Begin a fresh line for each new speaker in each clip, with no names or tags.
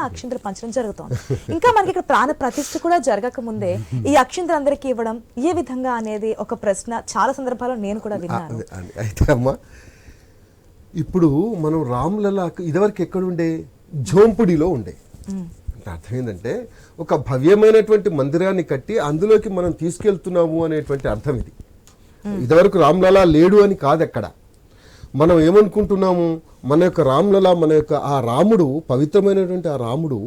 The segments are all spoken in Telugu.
అక్షింతలు పంచడం జరుగుతుంది. ఇంకా మనకి ఇక్కడ ప్రాణ ప్రతిష్ఠ కూడా జరగక ముందే ఈ అక్షింతలు అందరికీ ఇవ్వడం ఏ విధంగా అనేది ఒక ప్రశ్న చాలా సందర్భాల్లో నేను కూడా విన్నాను.
అయితే అమ్మా, ఇప్పుడు మనం రామ్లలా ఇదివరకు ఎక్కడుండే, జోంపుడిలో ఉండే. అంటే అర్థం ఏంటంటే ఒక భవ్యమైనటువంటి మందిరాన్ని కట్టి అందులోకి మనం తీసుకెళ్తున్నాము అనేటువంటి అర్థం ఇది. ఇదివరకు రామ్లలా లేడు అని కాదు. ఎక్కడ మనం ఏమనుకుంటున్నాము, మన యొక్క రామ్లలా, మన యొక్క ఆ రాముడు, పవిత్రమైనటువంటి ఆ రాముడు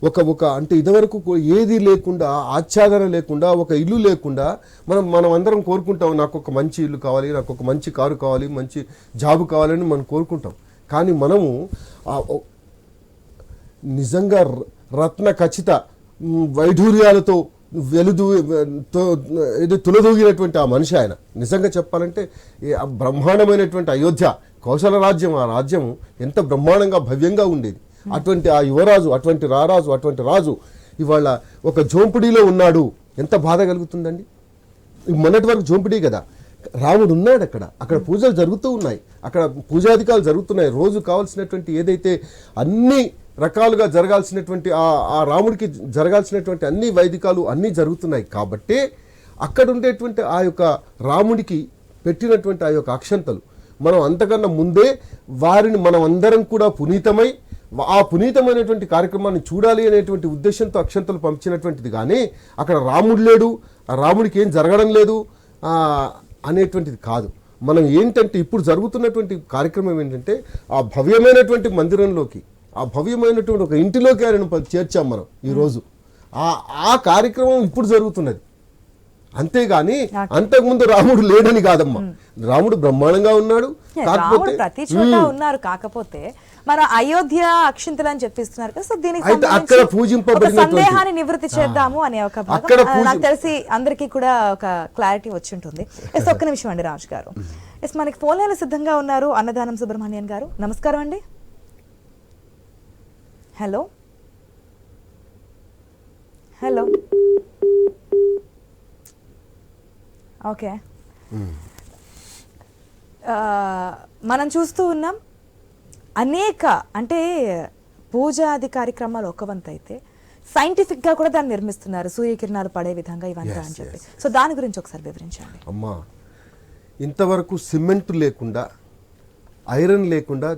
ఒక అంటే ఇదివరకు ఏది లేకుండా, ఆచ్ఛాదన లేకుండా, ఒక ఇల్లు లేకుండా మనం అందరం కోరుకుంటాం, నాకు ఒక మంచి ఇల్లు కావాలి, నాకు ఒక మంచి కారు కావాలి, మంచి జాబు కావాలని మనం కోరుకుంటాం. కానీ మనము నిజంగా రత్న ఖచ్చిత వైఢూర్యాలతో తులదూగినటువంటి ఆ మనిషి ఆయన. నిజంగా చెప్పాలంటే బ్రహ్మాండమైనటువంటి అయోధ్య కౌశల రాజ్యం, ఆ రాజ్యం ఎంత బ్రహ్మాండంగా భవ్యంగా ఉండేది. అటువంటి ఆ యువరాజు, అటువంటి రారాజు, అటువంటి రాజు ఇవాళ ఒక జోంపుడిలో ఉన్నాడు. ఎంత బాధ కలుగుతుందండి. మొన్నటి వరకు జోంపుడి కదా, రాముడు ఉన్నాడు అక్కడ పూజలు జరుగుతూ ఉన్నాయి, అక్కడ పూజాధికాలు జరుగుతున్నాయి. రోజు కావాల్సినటువంటి ఏదైతే అన్ని రకాలుగా జరగాల్సినటువంటి ఆ రాముడికి జరగాల్సినటువంటి అన్ని వైదికాలు అన్నీ జరుగుతున్నాయి. కాబట్టి అక్కడ ఉండేటువంటి ఆ యొక్క రాముడికి పెట్టినటువంటి ఆ యొక్క అక్షంతలు మనం అంతకన్నా ముందే వారిని మనం అందరం కూడా పునీతమై ఆ పునీతమైనటువంటి కార్యక్రమాన్ని చూడాలి అనేటువంటి ఉద్దేశంతో అక్షంతలు పంపించినటువంటిది. కానీ అక్కడ రాముడు లేడు, ఆ రాముడికి ఏం జరగడం లేదు అనేటువంటిది కాదు. మనం ఏంటంటే ఇప్పుడు జరుగుతున్నటువంటి కార్యక్రమం ఏంటంటే ఆ భవ్యమైనటువంటి మందిరంలోకి, ఆ భవ్యమైనటువంటి ఒక ఇంటిలోకి ఆయనను చేర్చాం మనం ఈరోజు. ఆ కార్యక్రమం ఇప్పుడు జరుగుతున్నది. అంతేగాని అంతకుముందు రాముడు లేడని కాదమ్మా. రాముడు బ్రహ్మాండంగా ఉన్నాడు,
కాకపోతే ప్రతి చోట ఉన్నారు. కాకపోతే మన అయోధ్య అక్షింతలు అని చెప్పిస్తున్నారు కదా, సో దీనికి
అక్కడ పూజింపబడిన
సందేహాన్ని నివృత్తి చేద్దాము అనే ఒక భాగం నాకు తెలిసి అందరికీ కూడా ఒక క్లారిటీ వచ్చి ఉంటుంది. ఒక్క నిమిషం అండి రాజు గారు. మనకి ఫోన్ లైన్ సిద్ధంగా ఉన్నారు అన్నదానం సుబ్రహ్మణ్యన్ గారు. నమస్కారం అండి. హలో హలో ఓకే, మనం చూస్తూ ఉన్నాం అనేక అంటే పూజాది కార్యక్రమాలు ఒక వంత అయితే సైంటిఫిక్ గా కూడా దాన్ని నిర్మిస్తున్నారు, సూర్యకిరణాలు పడే విధంగా ఇవంతా అని చెప్పి. సో దాని గురించి ఒకసారి వివరించండి.
అమ్మా, ఇంతవరకు సిమెంట్ లేకుండా, ఐరన్ లేకుండా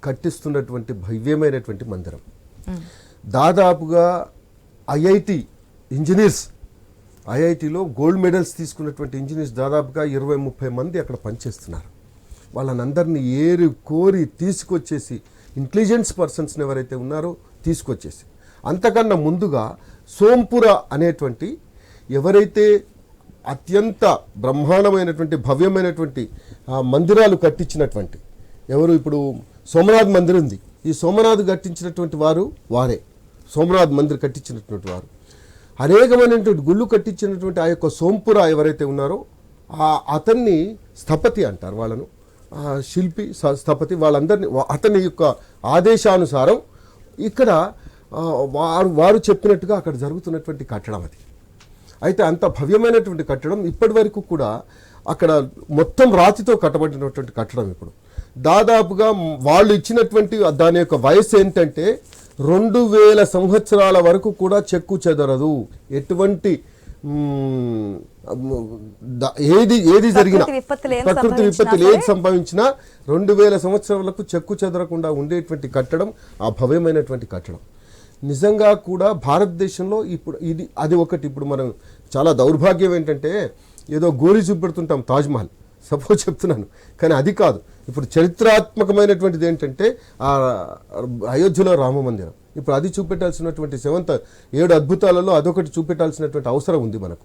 కట్టిస్తున్నటువంటి భవ్యమైనటువంటి మందిరం. దాదాపుగా ఐఐటి ఇంజనీర్స్, ఐఐటిలో గోల్డ్ మెడల్స్ తీసుకున్నటువంటి ఇంజనీర్స్ దాదాపుగా 20-30 మంది అక్కడ పనిచేస్తున్నారు. వాళ్ళనందరినీ ఏరి కోరి తీసుకొచ్చేసి, ఇంటెలిజెన్స్ పర్సన్స్ని ఎవరైతే ఉన్నారో తీసుకొచ్చేసి, అంతకన్నా ముందుగా సోంపుర అనేటువంటి ఎవరైతే అత్యంత బ్రహ్మాండమైనటువంటి భవ్యమైనటువంటి మందిరాలు కట్టించినటువంటి ఎవరు, ఇప్పుడు సోమనాథ్ మందిర్ ఉంది, ఈ సోమనాథ్ కట్టించినటువంటి వారే సోమనాథ్ మందిర్ కట్టించినటువంటి వారు. అనేకమైనటువంటి గుళ్ళు కట్టించినటువంటి ఆ యొక్క సోంపుర ఎవరైతే ఉన్నారో అతన్ని స్థపతి అంటారు, వాళ్ళను శిల్పి స్థపతి, వాళ్ళందరినీ అతని యొక్క ఆదేశానుసారం ఇక్కడ వారు చెప్పినట్టుగా అక్కడ జరుగుతున్నటువంటి కట్టడం అది. అయితే అంత భవ్యమైనటువంటి కట్టడం ఇప్పటి వరకు కూడా అక్కడ మొత్తం రాతితో కట్టబడినటువంటి కట్టడం. ఇప్పుడు దాదాపుగా వాళ్ళు ఇచ్చినటువంటి దాని యొక్క వయసు ఏంటంటే 2000 సంవత్సరాల వరకు కూడా చెక్కు చెదరదు. ఎటువంటి ఏది జరిగినా, ప్రకృతి విపత్తులు ఏది సంభవించినా 2000 సంవత్సరాలకు చెక్కు చెదరకుండా ఉండేటువంటి కట్టడం ఆ భవ్యమైనటువంటి కట్టడం. నిజంగా కూడా భారతదేశంలో ఇప్పుడు అది ఒకటి. ఇప్పుడు మనం చాలా దౌర్భాగ్యం ఏంటంటే ఏదో గోరి చూపెడుతుంటాం తాజ్మహల్, సపోజ్ చెప్తున్నాను, కానీ అది కాదు. ఇప్పుడు చరిత్రాత్మకమైనటువంటిది ఏంటంటే ఆ అయోధ్యలో రామ మందిరం. ఇప్పుడు అది చూపెట్టాల్సినటువంటి 7 అద్భుతాలలో అదొకటి చూపెట్టాల్సినటువంటి అవసరం ఉంది మనకు.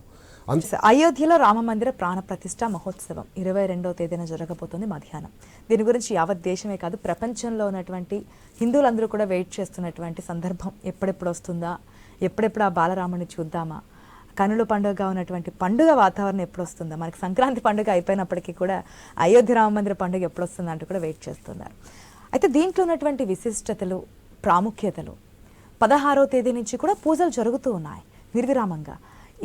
అయోధ్యలో రామ మందిర ప్రాణ ప్రతిష్ఠ మహోత్సవం 22వ తేదీన జరగబోతుంది మధ్యాహ్నం. దీని గురించి యావత్ దేశమే కాదు ప్రపంచంలో ఉన్నటువంటి హిందువులందరూ కూడా వెయిట్ చేస్తున్నటువంటి సందర్భం. ఎప్పుడెప్పుడు వస్తుందా, ఎప్పుడెప్పుడు ఆ బాలరాముని చూద్దామా, కనుల పండుగగా ఉన్నటువంటి పండుగ వాతావరణం ఎప్పుడు వస్తుందా, మనకి సంక్రాంతి పండుగ అయిపోయినప్పటికీ కూడా అయోధ్య రామ మందిర పండుగ ఎప్పుడు వస్తుందా అంటూ కూడా వెయిట్ చేస్తున్నారు. అయితే దీంట్లో ఉన్నటువంటి విశిష్టతలు, ప్రాముఖ్యతలు 16వ తేదీ నుంచి కూడా పూజలు జరుగుతూ ఉన్నాయి నిర్విరామంగా.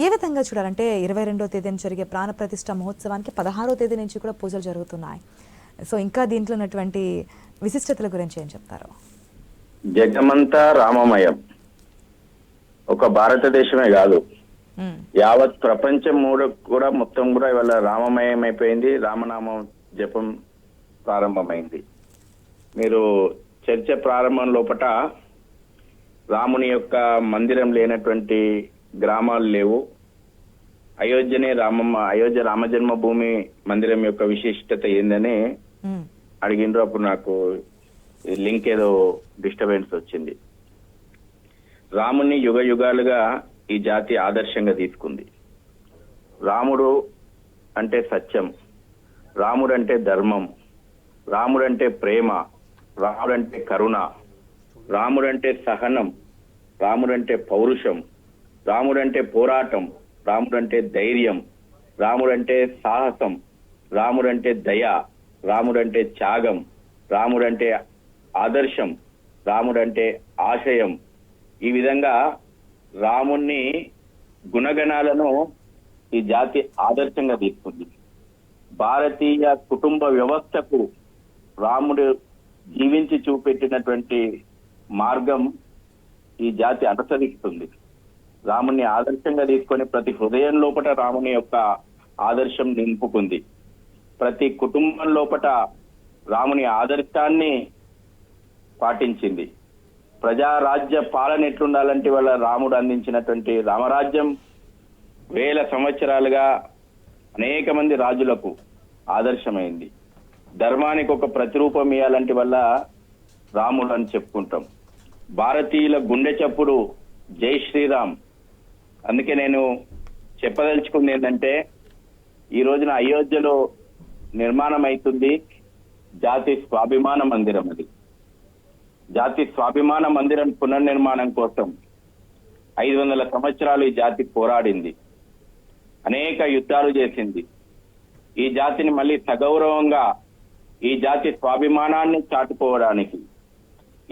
ఏ విధంగా చూడాలంటే 22వ తేదీన జరిగే ప్రాణ ప్రతిష్ఠ మహోత్సవానికి 16వ తేదీ నుంచి కూడా పూజలు జరుగుతున్నాయి. సో ఇంకా దీంట్లో ఉన్నటువంటి విశిష్టతల గురించి ఏం చెప్తారు?
జగమంతా రామమయం. ఒక భారతదేశమే కాదు,
మ్మ్.
యావత్ ప్రపంచం కూడా మొత్తం కూడా ఇవాళ రామమయం అయిపోయింది. రామనామం జపం ప్రారంభమైంది. మీరు చర్చ ప్రారంభం లోపట రాముని యొక్క మందిరం లేనటువంటి గ్రామాలు లేవు. అయోధ్య రామజన్మభూమి మందిరం యొక్క విశిష్టత ఏందని
మ్మ్.
అడిగిండ్రు. అప్పుడు నాకు లింక్ ఏదో డిస్టర్బెన్స్ వచ్చింది. రాముని యుగ యుగాలుగా ఈ జాతి ఆదర్శంగా తీసుకుంది. రాముడు అంటే సత్యం, రాముడు అంటే ధర్మం, రాముడు అంటే ప్రేమ, రాముడు అంటే కరుణ, రాముడు అంటే సహనం, రాముడు అంటే పౌరుషం, రాముడు అంటే పోరాటం, రాముడు అంటే ధైర్యం, రాముడు అంటే సాహసం, రాముడు అంటే దయ, రాముడు అంటే త్యాగం, రాముడు అంటే ఆదర్శం, రాముడు అంటే ఆశయం. ఈ విధంగా రాముణ్ణి గుణగణాలను ఈ జాతి ఆదర్శంగా తీసుకుంది. భారతీయ కుటుంబ వ్యవస్థకు రాముడు జీవించి చూపెట్టినటువంటి మార్గం ఈ జాతి అనుసరిస్తుంది. రాముని ఆదర్శంగా తీసుకొని ప్రతి హృదయం లోపట రాముని యొక్క ఆదర్శం నింపుకుంది. ప్రతి కుటుంబం లోపట రాముని ఆదర్శాన్ని పాటించింది. ప్రజారాజ్య పాలన ఎట్లుండాలంటే వాళ్ళ రాముడు అందించినటువంటి రామరాజ్యం వేల సంవత్సరాలుగా అనేక మంది రాజులకు ఆదర్శమైంది. ధర్మానికి ఒక ప్రతిరూపం ఇవ్వాలంటే వల్ల రాముడు అని చెప్పుకుంటాం. భారతీయుల గుండె చప్పుడు జై శ్రీరామ్. అందుకే నేను చెప్పదలుచుకుంది ఏంటంటే, ఈ రోజున అయోధ్యలో నిర్మాణం అవుతుంది జాతి స్వాభిమాన మందిరం. అది జాతి స్వాభిమాన మందిరం పునర్నిర్మాణం కోసం 500 సంవత్సరాలు ఈ జాతి పోరాడింది, అనేక యుద్ధాలు చేసింది. ఈ జాతిని మళ్ళీ సగౌరవంగా ఈ జాతి స్వాభిమానాన్ని చాటుకోవడానికి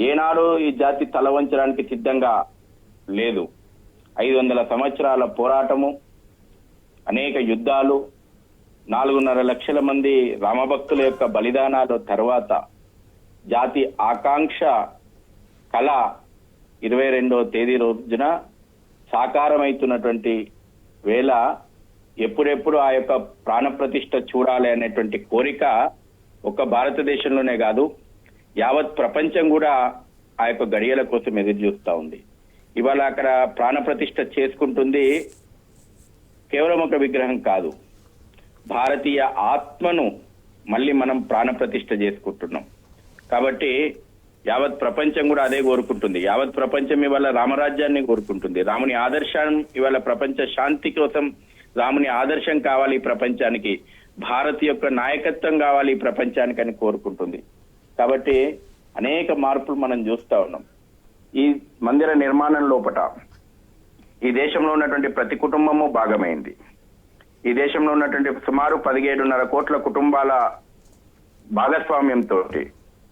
ఏనాడు ఈ జాతి తల వంచడానికి సిద్ధంగా లేదు. 500 సంవత్సరాల పోరాటము, అనేక యుద్ధాలు, 4.5 లక్షల మంది రామభక్తుల యొక్క బలిదానాల తర్వాత జాతి ఆకాంక్ష కళ 22వ తేదీ రోజున సాకారమవుతున్నటువంటి వేళ ఎప్పుడెప్పుడు ఆ యొక్క ప్రాణప్రతిష్ఠ చూడాలి అనేటువంటి కోరిక ఒక్క భారతదేశంలోనే కాదు, యావత్ ప్రపంచం కూడా ఆ యొక్క గడియల కోసం ఎదురు చూస్తూ ఉంది. ఇవాళ అక్కడ ప్రాణప్రతిష్ఠ చేసుకుంటుంది కేవలం ఒక విగ్రహం కాదు, భారతీయ ఆత్మను మళ్ళీ మనం ప్రాణప్రతిష్ఠ చేసుకుంటున్నాం. కాబట్టి యావత్ ప్రపంచం కూడా అదే కోరుకుంటుంది. యావత్ ప్రపంచం ఇవాళ రామరాజ్యాన్ని కోరుకుంటుంది. రాముని ఆదర్శం ఇవాళ ప్రపంచ శాంతి కోసం రాముని ఆదర్శం కావాలి ఈ ప్రపంచానికి, భారత్ యొక్క నాయకత్వం కావాలి ఈ ప్రపంచానికి అని కోరుకుంటుంది. కాబట్టి అనేక మార్పులు మనం చూస్తా ఉన్నాం. ఈ మందిర నిర్మాణం లోపట ఈ దేశంలో ఉన్నటువంటి ప్రతి కుటుంబము భాగమైంది. ఈ దేశంలో ఉన్నటువంటి సుమారు 17.5 కోట్ల కుటుంబాల భాగస్వామ్యంతో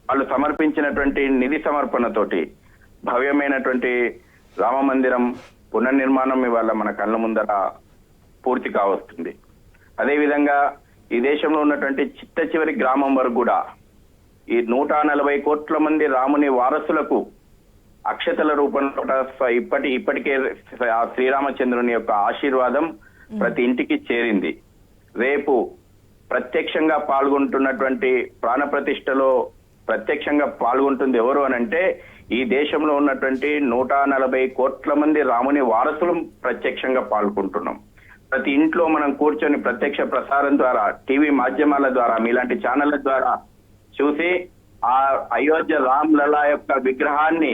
వాళ్ళు సమర్పించినటువంటి నిధి సమర్పణతోటి భవ్యమైనటువంటి రామ మందిరం పునర్నిర్మాణం ఇవాళ మన కళ్ళ ముందర పూర్తి కావస్తుంది. అదేవిధంగా ఈ దేశంలో ఉన్నటువంటి చిట్ట చివరి గ్రామం వరకు కూడా ఈ 140 కోట్ల మంది రాముని వారసులకు అక్షతల రూపంలో ఇప్పటికే ఆ శ్రీరామచంద్రుని యొక్క ఆశీర్వాదం ప్రతి ఇంటికి చేరింది. రేపు ప్రత్యక్షంగా పాల్గొంటున్నటువంటి ప్రాణప్రతిష్ఠలో ప్రత్యక్షంగా పాల్గొంటుంది ఎవరు అనంటే ఈ దేశంలో ఉన్నటువంటి 140 కోట్ల మంది రాముని వారసులు ప్రత్యక్షంగా పాల్గొంటున్నాం. ప్రతి ఇంట్లో మనం కూర్చొని ప్రత్యక్ష ప్రసారం ద్వారా, టీవీ మాధ్యమాల ద్వారా, మీలాంటి ఛానళ్ల ద్వారా చూసి ఆ అయోధ్య రామ్ లలా యొక్క విగ్రహాన్ని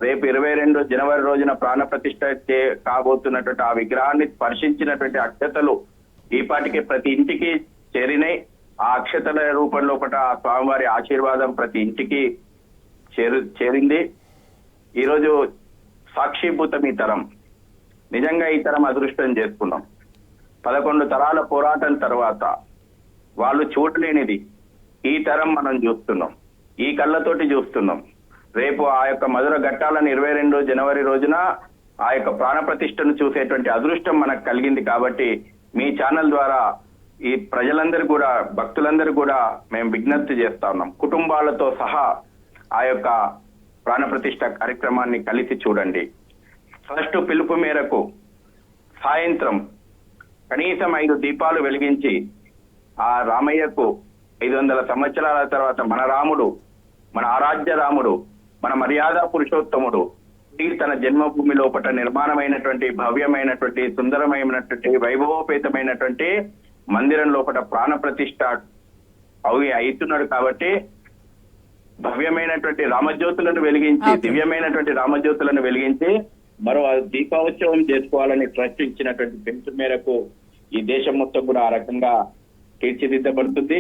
రేపు 22 జనవరి రోజున ప్రాణప్రతిష్ఠ కాబోతున్నటువంటి ఆ విగ్రహాన్ని స్పర్శించినటువంటి అక్షతలు ఈపాటికి ప్రతి ఇంటికి చేరినాయి. ఆ అక్షతల రూపంలో ఆ స్వామివారి ఆశీర్వాదం ప్రతి ఇంటికి చేరింది. ఈరోజు సాక్షిభూతం ఈ తరం, నిజంగా ఈ తరం అదృష్టం చేసుకున్నాం. 11 తరాల పోరాటం తర్వాత వాళ్ళు చూడలేనిది ఈ తరం మనం చూస్తున్నాం, ఈ కళ్ళతోటి చూస్తున్నాం. రేపు ఆ యొక్క మధుర ఘట్టాలను 22 జనవరి రోజున ఆ యొక్క ప్రాణప్రతిష్ఠను చూసేటువంటి అదృష్టం మనకు కలిగింది. కాబట్టి మీ ఛానల్ ద్వారా ఈ ప్రజలందరూ కూడా, భక్తులందరూ కూడా మేము విజ్ఞప్తి చేస్తా ఉన్నాం, కుటుంబాలతో సహా ఆ యొక్క ప్రాణప్రతిష్ఠ కార్యక్రమాన్ని కలిసి చూడండి. ఫస్ట్ పిలుపు మేరకు సాయంత్రం కనీసం 5 దీపాలు వెలిగించి ఆ రామయ్యకు 500 సంవత్సరాల తర్వాత మన రాముడు, మన ఆరాధ్య రాముడు, మన మర్యాద పురుషోత్తముడు తిరిగి తన జన్మభూమి లోపల నిర్మాణమైనటువంటి భవ్యమైనటువంటి సుందరమైనటువంటి వైభవోపేతమైనటువంటి మందిరం లోపల ప్రాణప్రతిష్ఠ అవుతున్నాడు. కాబట్టి భవ్యమైనటువంటి రామజ్యోతులను వెలిగించి, దివ్యమైనటువంటి రామజ్యోతులను వెలిగించి మరో దీపోత్సవం చేసుకోవాలని ట్రస్ట్ ఇచ్చినటువంటి పిలుపు మేరకు ఈ దేశం మొత్తం కూడా ఆ రకంగా తీర్చిదిద్దబడుతుంది.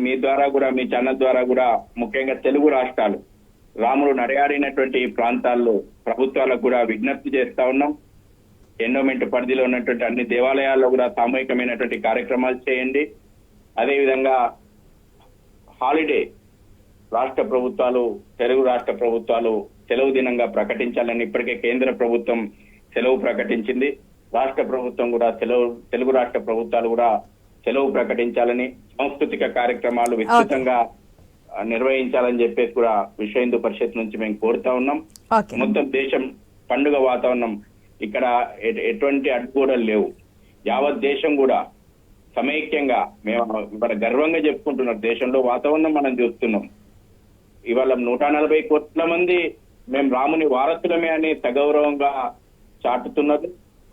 మీ ద్వారా కూడా, మీ ఛానల్ ద్వారా కూడా ముఖ్యంగా తెలుగు రాష్ట్రాలు, రాముడు నడయాడినటువంటి ప్రాంతాల్లో ప్రభుత్వాలకు కూడా విజ్ఞప్తి చేస్తా ఉన్నాం. ఎండోమెంట్ పరిధిలో ఉన్నటువంటి అన్ని దేవాలయాల్లో కూడా సామూహికమైనటువంటి కార్యక్రమాలు చేయండి. అదేవిధంగా హాలిడే రాష్ట్ర ప్రభుత్వాలు, తెలుగు రాష్ట్ర ప్రభుత్వాలు సెలవు దినంగా ప్రకటించాలని ఇప్పటికే కేంద్ర ప్రభుత్వం సెలవు ప్రకటించింది. రాష్ట్ర ప్రభుత్వం కూడా తెలుగు రాష్ట్ర ప్రభుత్వాలు కూడా సెలవు ప్రకటించాలని, సాంస్కృతిక కార్యక్రమాలు విస్తృతంగా నిర్వహించాలని చెప్పేసి కూడా విశ్వ హిందూ పరిషత్ నుంచి మేము కోరుతా ఉన్నాం. మొత్తం దేశం పండుగ వాతావరణం, ఇక్కడ ఎటువంటి అడ్డుగోడలు లేవు. యావత్ దేశం కూడా సమైక్యంగా మేము ఇవాళ గర్వంగా చెప్పుకుంటున్నాం. దేశంలో వాతావరణం మనం చూస్తున్నాం. ఇవాళ 140 కోట్ల మంది మేము రాముని వారసులమే అని సగౌరవంగా చాటుతున్నారు.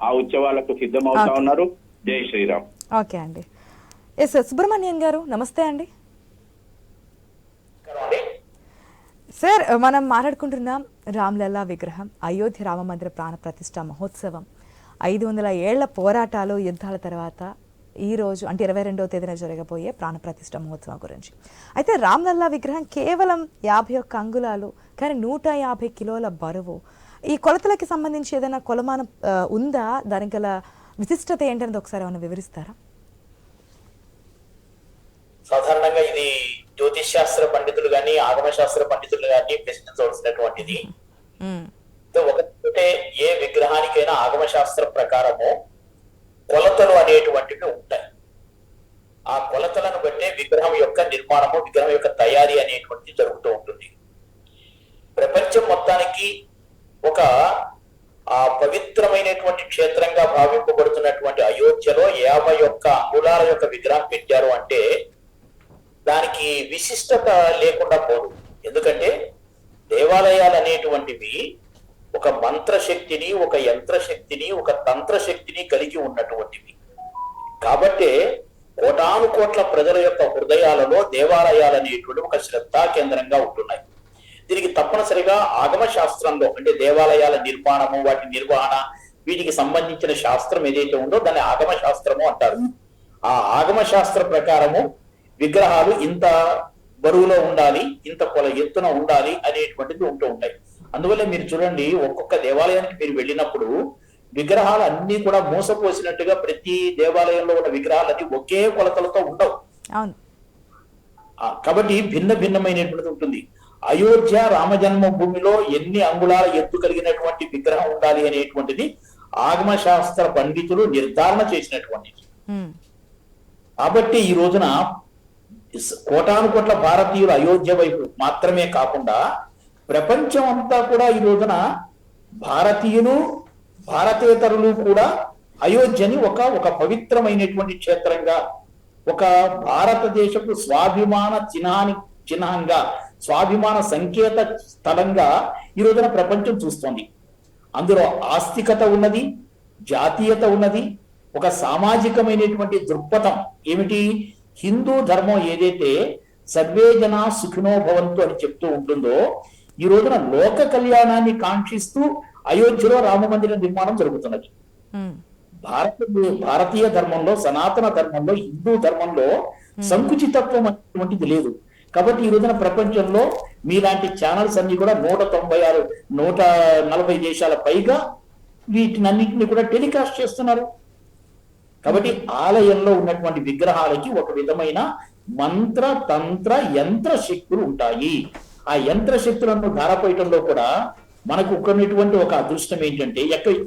ఆ ఉత్సవాలకు సిద్ధమవుతా ఉన్నారు. జై శ్రీరామ్.
ఓకే అండి. ఎస్ సుబ్రహ్మణ్యం గారు నమస్తే అండి. సార్, మనం మాట్లాడుకుంటున్నాం రామ్లల్లా విగ్రహం, అయోధ్య రామ మందిర ప్రాణ ప్రతిష్ఠ మహోత్సవం, 500 ఏళ్ల పోరాటాలు, యుద్ధాల తర్వాత ఈ రోజు అంటే 22వ తేదీన జరగబోయే ప్రాణ ప్రతిష్ఠ మహోత్సవం గురించి. అయితే రామ్లల్లా విగ్రహం కేవలం 51 అంగుళాలు, కానీ 150 కిలోల బరువు. ఈ కొలతలకి సంబంధించి ఏదైనా కొలమానం ఉందా? దానికి గల విశిష్టత ఏంటనేది ఒకసారి ఏమైనా వివరిస్తారా?
సాధారణంగా ఇది జ్యోతిష్ శాస్త్ర పండితులు గాని, ఆగమ శాస్త్ర పండితులు గాని ప్రశ్నించవలసినటువంటిది. ఒకటే, ఏ విగ్రహానికైనా ఆగమ శాస్త్ర ప్రకారము కొలతలు అనేటువంటివి ఉంటాయి. ఆ కొలతలను బట్టే విగ్రహం యొక్క నిర్మాణము, విగ్రహం యొక్క తయారీ అనేటువంటిది జరుగుతూ ఉంటుంది. ప్రపంచం మొత్తానికి ఒక పవిత్రమైనటువంటి క్షేత్రంగా భావింపబడుతున్నటువంటి అయోధ్యలో 51 అంగుళాల యొక్క విగ్రహం పెట్టారు అంటే దానికి విశిష్టత లేకుండా పోదు. ఎందుకంటే దేవాలయాలు అనేటువంటివి ఒక మంత్రశక్తిని, ఒక యంత్రశక్తిని, ఒక తంత్రశక్తిని కలిగి ఉన్నటువంటివి. కాబట్టి కోటాను కోట్ల ప్రజల యొక్క హృదయాలలో దేవాలయాలు అనేటువంటి ఒక శ్రద్ధా కేంద్రంగా ఉంటున్నాయి. దీనికి తప్పనిసరిగా ఆగమ శాస్త్రంలో అంటే దేవాలయాల నిర్మాణము, వాటి నిర్వహణ, వీటికి సంబంధించిన శాస్త్రం ఏదైతే ఉందో దాన్ని ఆగమ శాస్త్రము అంటారు. ఆ ఆగమ శాస్త్ర ప్రకారము విగ్రహాలు ఇంత బరువులో ఉండాలి, ఇంత ఎత్తున ఉండాలి అనేటువంటిది ఉంటూ ఉంటాయి. అందువల్ల మీరు చూడండి, ఒక్కొక్క దేవాలయానికి మీరు వెళ్ళినప్పుడు విగ్రహాలు అన్ని కూడా మోసపోసినట్టుగా ప్రతి దేవాలయంలో ఉన్న విగ్రహాలన్నీ ఒకే కొలతలతో ఉండవు. కాబట్టి భిన్నమైనటువంటిది ఉంటుంది. అయోధ్య రామజన్మభూమిలో ఎన్ని అంగుళాల ఎత్తు కలిగినటువంటి విగ్రహం ఉండాలి అనేటువంటిది ఆగమ శాస్త్ర పండితులు నిర్ధారణ చేసినటువంటిది. కాబట్టి ఈ రోజున కోటాను కోట్ల భారతీయులు అయోధ్య వైపు మాత్రమే కాకుండా ప్రపంచం అంతా కూడా ఈ రోజున భారతీయులు, భారతేతరులు కూడా అయోధ్యని ఒక పవిత్రమైనటువంటి క్షేత్రంగా, ఒక భారతదేశపు స్వాభిమాన చిహ్నంగా, స్వాభిమాన సంకేత స్థలంగా ఈ రోజున ప్రపంచం చూస్తోంది. అందులో ఆస్తికత ఉన్నది, జాతీయత ఉన్నది, ఒక సామాజికమైనటువంటి దృక్పథం ఏమిటి? హిందూ ధర్మం ఏదైతే సర్వే జనా సుఖినో భవంతు అని చెప్తూ ఉంటుందో, ఈ రోజున లోక కళ్యాణాన్ని కాంక్షిస్తూ అయోధ్యలో రామ మందిర నిర్మాణం జరుగుతున్నది. భారతీయ ధర్మంలో, సనాతన ధర్మంలో, హిందూ ధర్మంలో సంకుచితత్వం అనేటువంటిది లేదు. కాబట్టి ఈ రోజున ప్రపంచంలో మీలాంటి ఛానల్స్ అన్ని కూడా 196, 140 దేశాల పైగా వీటినన్నింటినీ కూడా టెలికాస్ట్ చేస్తున్నారు. కాబట్టి ఆలయంలో ఉన్నటువంటి విగ్రహాలకి ఒక విధమైన మంత్ర, తంత్ర, యంత్ర శక్తులు ఉంటాయి. ఆ యంత్ర శక్తులను ధారపోయటంలో కూడా మనకు ఉన్నటువంటి ఒక అదృష్టం ఏంటంటే,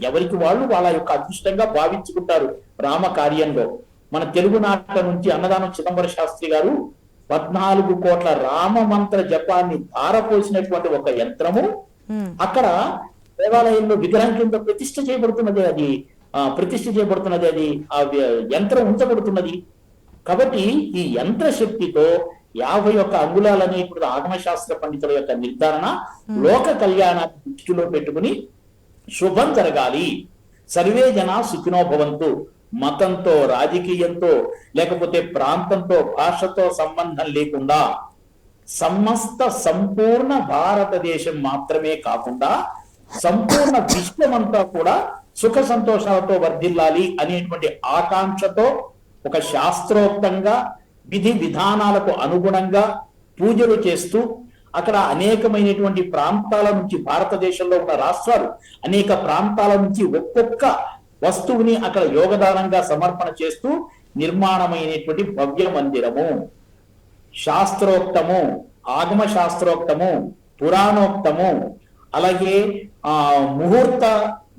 ఎవరికి వాళ్ళు వాళ్ళ యొక్క అదృష్టంగా భావించుకుంటారు రామ కార్యంలో. మన తెలుగు నాట నుంచి అన్నదానం చిదంబర శాస్త్రి గారు 14 కోట్ల రామ మంత్ర జపాన్ని ధారపోసినటువంటి ఒక యంత్రము అక్కడ దేవాలయంలో విగ్రహం కింద ప్రతిష్ఠ చేయబడుతున్నది. అది ఆ యంత్రం ఉంచబడుతున్నది. కాబట్టి ఈ యంత్ర శక్తితో 51 అంగుళాలని ఇప్పుడు ఆగమశాస్త్ర పండితుల యొక్క నిర్ధారణ లోక కళ్యాణాన్ని దృష్టిలో పెట్టుకుని శుభం జరగాలి, సర్వే జన సుఖినో భవంతు, మతంతో, రాజకీయంతో, లేకపోతే ప్రాంతంతో, భాషతో సంబంధం లేకుండా సంపూర్ణ భారతదేశం మాత్రమే కాకుండా సంపూర్ణ విశ్వమంతా కూడా సుఖ సంతోషాలతో వర్ధిల్లాలి అనేటువంటి ఆకాంక్షతో ఒక శాస్త్రోక్తంగా విధి విధానాలకు అనుగుణంగా పూజలు చేస్తూ అక్కడ అనేకమైనటువంటి ప్రాంతాల నుంచి, భారతదేశంలో ఉన్న రాష్ట్రాలు అనేక ప్రాంతాల నుంచి ఒక్కొక్క వస్తువుని అక్కడ యోగదానంగా సమర్పణ చేస్తూ నిర్మాణమైనటువంటి భవ్య మందిరము. శాస్త్రోక్తము, ఆగమ శాస్త్రోక్తము, పురాణోక్తము, అలాగే ముహూర్త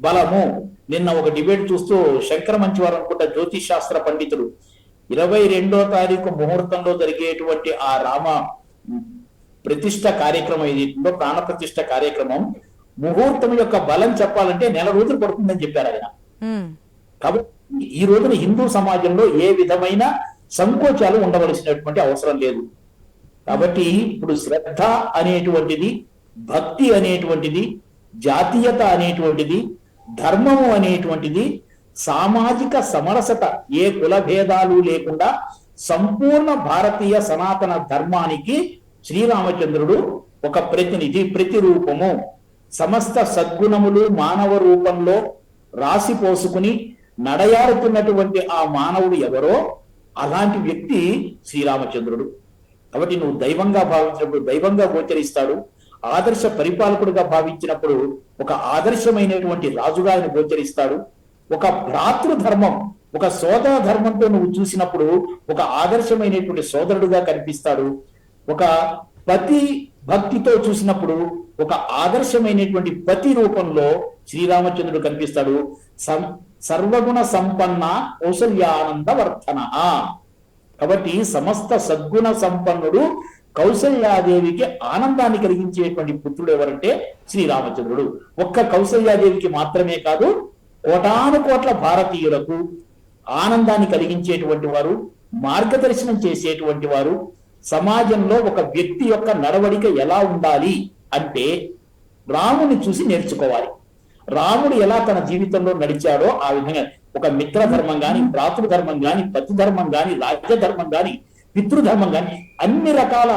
బలము. నిన్న ఒక డిబేట్ చూస్తూ శంకర మంచివారు అనుకుంటా జ్యోతిష్ శాస్త్ర పండితుడు 22వ తారీఖు ముహూర్తంలో జరిగేటువంటి ఆ రామ ప్రతిష్ట కార్యక్రమం ఏదైతుందో, ప్రాణ ప్రతిష్ట కార్యక్రమం, ముహూర్తం యొక్క బలం చెప్పాలంటే 1 నెల రోజులు పడుతుందని చెప్పారు ఆయన. కాబట్టి ఈ రోజున హిందూ సమాజంలో ఏ విధమైన సంకోచాలు ఉండవలసినటువంటి అవసరం లేదు. కాబట్టి ఇప్పుడు శ్రద్ధ అనేటువంటిది, భక్తి అనేటువంటిది, జాతీయత అనేటువంటిది, ధర్మము అనేటువంటిది, సామాజిక సమరసత, ఏ కుల భేదాలు లేకుండా సంపూర్ణ భారతీయ సనాతన ధర్మానికి శ్రీరామచంద్రుడు ఒక ప్రతినిధి, ప్రతిరూపము. సమస్త సద్గుణములు మానవ రూపంలో రాసి పోసుకుని నడయాడుతున్నటువంటి ఆ మానవుడు ఎవరో అలాంటి వ్యక్తి శ్రీరామచంద్రుడు. కాబట్టి నువ్వు దైవంగా భావించినప్పుడు దైవంగా గోచరిస్తాడు, ఆదర్శ పరిపాలకుడుగా భావించినప్పుడు ఒక ఆదర్శమైనటువంటి రాజుగా ఆయన గోచరిస్తాడు. ఒక భ్రాతృధర్మం, ఒక సోదర ధర్మంతో నువ్వు చూసినప్పుడు ఒక ఆదర్శమైనటువంటి సోదరుడుగా కనిపిస్తాడు. ఒక పతి భక్తితో చూసినప్పుడు ఒక ఆదర్శమైనటువంటి పతి రూపంలో శ్రీరామచంద్రుడు కనిపిస్తాడు. సర్వగుణ సంపన్న కౌసల్యానంద వర్ధన. కాబట్టి సమస్త సద్గుణ సంపన్నుడు కౌసల్యాదేవికి ఆనందాన్ని కలిగించేటువంటి పుత్రుడు ఎవరంటే శ్రీరామచంద్రుడు. ఒక్క కౌసల్యాదేవికి మాత్రమే కాదు, కోటాను కోట్ల భారతీయులకు ఆనందాన్ని కలిగించేటువంటి వారు, మార్గదర్శనం చేసేటువంటి వారు. సమాజంలో ఒక వ్యక్తి యొక్క నడవడిక ఎలా ఉండాలి అంటే రాముని చూసి నేర్చుకోవాలి. రాముడు ఎలా తన జీవితంలో నడిచాడో ఆ విధంగా ఒక మిత్రధర్మం గాని, భ్రాతృధర్మం గాని, పతిధర్మం గాని, రాజ్యధర్మం గాని, పితృధర్మం గాని, అన్ని రకాల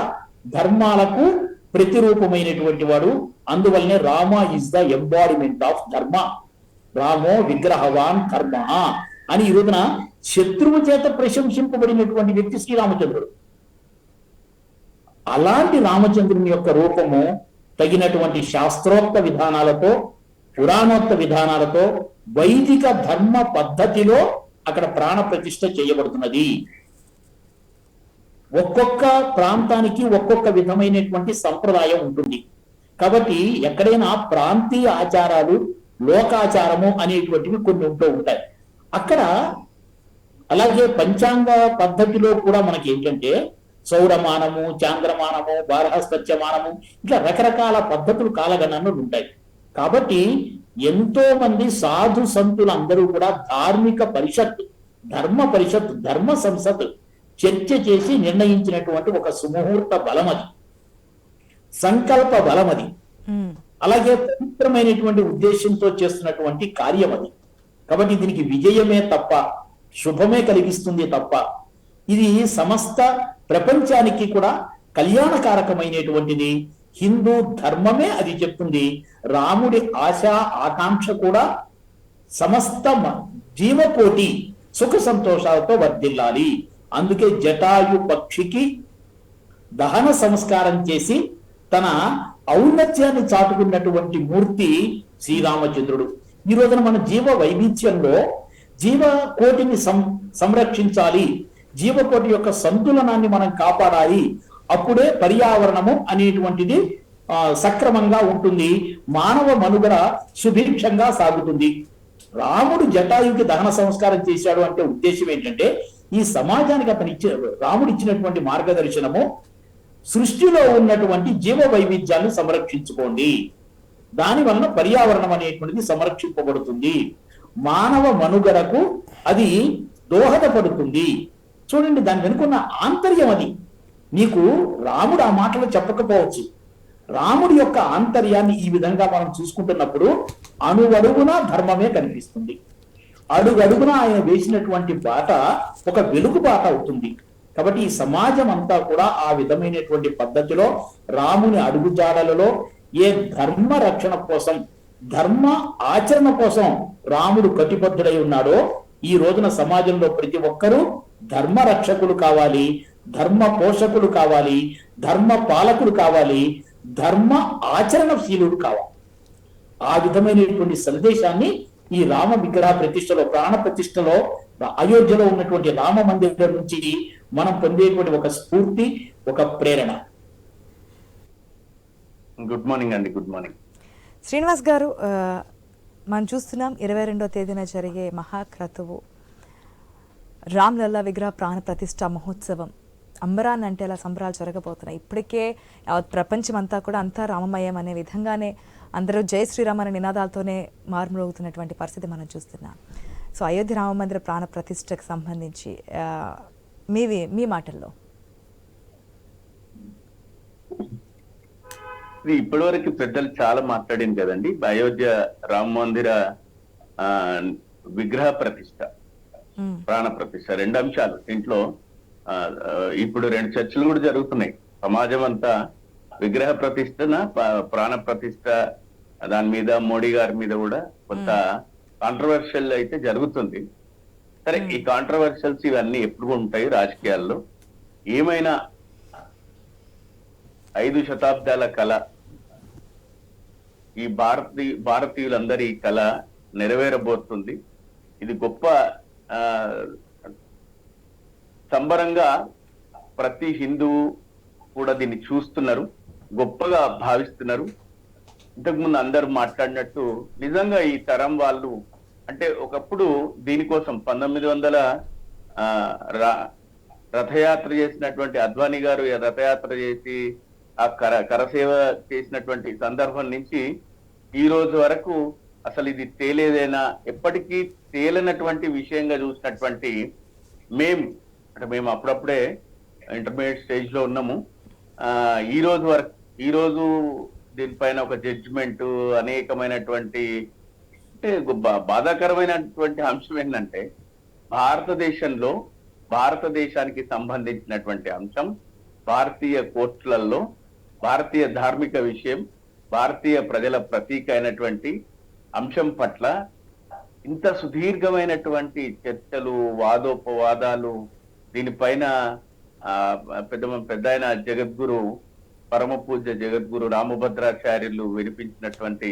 ధర్మాలకు ప్రతిరూపమైనటువంటి వాడు. అందువల్లనే Rama is the embodiment of ధర్మ, రామో విగ్రహవాన్ కర్మ అని ఈ రోజున శత్రువు చేత ప్రశంసింపబడినటువంటి వ్యక్తి శ్రీరామచంద్రుడు. అలాంటి రామచంద్రుని యొక్క రూపము తగినటువంటి శాస్త్రోక్త విధానాలతో, పురాణోక్త విధానాలతో, వైదిక ధర్మ పద్ధతిలో అక్కడ ప్రాణ ప్రతిష్ఠ చేయబడుతున్నది. ఒక్కొక్క ప్రాంతానికి ఒక్కొక్క విధమైనటువంటి సంప్రదాయం ఉంటుంది. కాబట్టి ఎక్కడైనా ప్రాంతీయ ఆచారాలు, లోకాచారము అనేటువంటివి కొన్ని ఉంటూ ఉంటాయి అక్కడ. అలాగే పంచాంగ పద్ధతిలో కూడా మనకి ఏంటంటే సౌరమానము, చాంద్రమానము, బారహస్పత్యమానము, ఇట్లా రకరకాల పద్ధతులు, కాలగణనలు ఉంటాయి. కాబట్టి ఎంతో మంది సాధు సంతులు అందరూ కూడా ధార్మిక పరిషత్, ధర్మ పరిషత్, ధర్మ సంసత్ చర్చ చేసి నిర్ణయించినటువంటి ఒక సుముహూర్త బలం అది, సంకల్ప బలం అది. అలాగే పవిత్రమైనటువంటి ఉద్దేశంతో చేస్తున్నటువంటి కార్యం అది. కాబట్టి దీనికి విజయమే తప్ప, శుభమే కలిగిస్తుంది తప్ప, ఇది సమస్త ప్రపంచానికి కూడా కళ్యాణకారకమైనటువంటిది. హిందూ ధర్మమే అది చెప్తుంది. రాముడి ఆశ, ఆకాంక్ష కూడా సమస్త జీవకోటి సుఖ సంతోషాలతో వర్ధిల్లాలి. అందుకే జటాయు పక్షికి దహన సంస్కారం చేసి తన ఔన్నత్యాన్ని చాటుకున్నటువంటి మూర్తి శ్రీరామచంద్రుడు. ఈ రోజున మన జీవ వైవిధ్యంలో జీవకోటిని సంరక్షించాలి, జీవకోటి యొక్క సంతులనాన్ని మనం కాపాడాలి. అప్పుడే పర్యావరణము అనేటువంటిది సక్రమంగా ఉంటుంది, మానవ మనుగడ సుభిక్షంగా సాగుతుంది. రాముడు జటాయుకి దహన సంస్కారం చేశాడు అంటే ఉద్దేశం ఏంటంటే ఈ సమాజానికి రాముడు ఇచ్చినటువంటి మార్గదర్శనము సృష్టిలో ఉన్నటువంటి జీవ వైవిధ్యాన్ని సంరక్షించుకోండి, దాని వలన పర్యావరణం అనేటువంటిది సంరక్షింపబడుతుంది, మానవ మనుగడకు అది దోహదపడుతుంది. చూడండి, దాని వెనుకున్న ఆంతర్యం అది. నీకు రాముడు ఆ మాటలు చెప్పకపోవచ్చు, రాముడి యొక్క ఆంతర్యాన్ని ఈ విధంగా మనం చూసుకుంటున్నప్పుడు అణువడుగున ధర్మమే కనిపిస్తుంది. అడుగడుగున ఆయన వేసినటువంటి బాట ఒక వెలుగు బాట అవుతుంది. కాబట్టి ఈ సమాజం అంతా కూడా ఆ విధమైనటువంటి పద్ధతిలో రాముని అడుగుజాడలలో ఏ ధర్మ రక్షణ కోసం, ధర్మ ఆచరణ కోసం రాముడు కటిబద్ధుడై ఉన్నాడో, ఈ రోజున సమాజంలో ప్రతి ఒక్కరూ ధర్మ రక్షకులు కావాలి, ధర్మ పోషకులు కావాలి, ధర్మ పాలకులు కావాలి, ధర్మ ఆచరణశీలుడు కావాలి. ఆ విధమైనటువంటి సందేశాన్ని ఈ రామ విగ్రహ ప్రతిష్టలో, ప్రాణ ప్రతిష్టలో, అయోధ్యలో ఉన్నటువంటి రామ మందిరం నుంచి మనం పొందేటువంటి ఒక స్ఫూర్తి, ఒక ప్రేరణ.
గుడ్ మార్నింగ్ అండి. గుడ్ మార్నింగ్
శ్రీనివాస్ గారు. మనం చూస్తున్నాం 22వ తేదీన జరిగే మహాక్రతువు రామ్లల్లా విగ్రహ ప్రాణ ప్రతిష్ఠ మహోత్సవం. అంబరాన్ అంటే అలా సంబరాలు జరగబోతున్నాయి. ఇప్పటికే ప్రపంచం అంతా కూడా అంతా రామమయం అనే విధంగానే అందరూ జై శ్రీరామ్ అనే నినాదాలతోనే మారుమోగుతున్నటువంటి పరిస్థితి మనం చూస్తున్నాం. సో అయోధ్య రామ మందిర ప్రాణ ప్రతిష్టకు సంబంధించి మీ మాటల్లో.
ఇప్పటి వరకు పెద్దలు చాలా మాట్లాడింది కదండి. అయోధ్య రామ మందిర విగ్రహ ప్రతిష్ట, ప్రాణ ప్రతిష్ట, రెండు అంశాలు. దీంట్లో ఇప్పుడు రెండు చర్చలు కూడా జరుగుతున్నాయి. సమాజం అంతా విగ్రహ ప్రతిష్టన, ప్రాణ ప్రతిష్ట, దాని మీద మోడీ గారి మీద కూడా కొంత కాంట్రవర్షియల్ అయితే జరుగుతుంది. సరే, ఈ కాంట్రవర్షియల్స్ ఇవన్నీ ఎప్పుడు ఉంటాయి రాజకీయాల్లో. ఏమైనా 5 శతాబ్దాల కళ, ఈ భారతీయులందరి కళ నెరవేరబోతుంది. ఇది గొప్ప సంబరంగా ప్రతి హిందువు కూడా దీన్ని చూస్తున్నారు, గొప్పగా భావిస్తున్నారు. ఇంతకుముందు అందరూ మాట్లాడినట్టు నిజంగా ఈ తరం వాళ్ళు అంటే ఒకప్పుడు దీనికోసం 1900 రథయాత్ర చేసినటువంటి అద్వానీ గారు రథయాత్ర చేసి ఆ కరసేవ చేసినటువంటి సందర్భం నుంచి ఈ రోజు వరకు అసలు ఇది తేలేదైనా, ఎప్పటికీ తేలినటువంటి విషయంగా చూసినటువంటి మేము అప్పుడప్పుడే ఇంటర్మీడియట్ స్టేజ్ లో ఉన్నాము. ఈ రోజు దీనిపైన ఒక జడ్జిమెంట్, అనేకమైనటువంటి అంటే బాధాకరమైనటువంటి అంశం ఏంటంటే భారతదేశానికి సంబంధించినటువంటి అంశం భారతీయ కోర్టులలో భారతీయ ధార్మిక విషయం, భారతీయ ప్రజల ప్రతీక అయినటువంటి అంశం పట్ల ఇంత సుదీర్ఘమైనటువంటి చర్చలు, వాదోపవాదాలు, దీనిపైన పెద్ద ఆయన జగద్గురు, పరమ పూజ్య జగద్గురు రామభద్రాచార్యులు వినిపించినటువంటి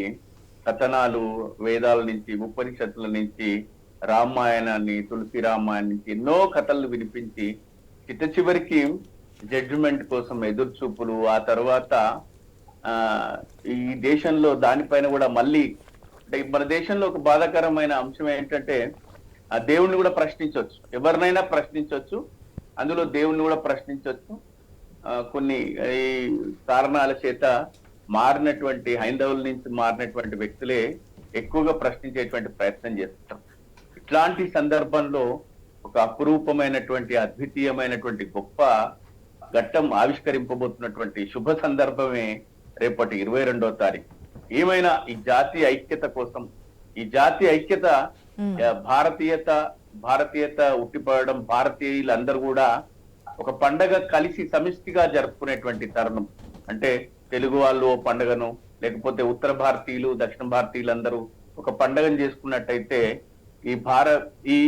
కథనాలు, వేదాల నుంచి, ఉపనిషత్తుల నుంచి, రామాయణాన్ని, తులసి రామాయణం నుంచి ఎన్నో కథలు వినిపించి చివరికి జడ్జిమెంట్ కోసం ఎదురు చూపులు. ఆ తర్వాత ఈ దేశంలో దానిపైన కూడా మళ్ళీ అంటే మన దేశంలో ఒక బాధాకరమైన అంశం ఏంటంటే ఆ దేవుణ్ణి కూడా ప్రశ్నించవచ్చు, ఎవరినైనా ప్రశ్నించవచ్చు, అందులో దేవుణ్ణి కూడా ప్రశ్నించవచ్చు. కొన్ని ఈ కారణాల చేత మారినటువంటి హైందవుల నుంచి మారినటువంటి వ్యక్తులే ఎక్కువగా ప్రశ్నించేటువంటి ప్రయత్నం చేస్తారు. ఇట్లాంటి సందర్భంలో ఒక అపురూపమైనటువంటి, అద్వితీయమైనటువంటి గొప్ప ఘట్టం ఆవిష్కరింపబోతున్నటువంటి శుభ సందర్భమే రేపటి 22వ తారీఖు. ఏమైనా ఈ జాతీయ ఐక్యత కోసం, ఈ జాతీయ ఐక్యత, భారతీయత ఉట్టిపడడం, భారతీయులందరూ కూడా ఒక పండగ కలిసి సమిష్టిగా జరుపుకునేటువంటి తరుణం. అంటే తెలుగు వాళ్ళు ఓ పండగను, లేకపోతే ఉత్తర భారతీయులు, దక్షిణ భారతీయులు అందరూ ఒక పండగను చేసుకున్నట్టయితే ఈ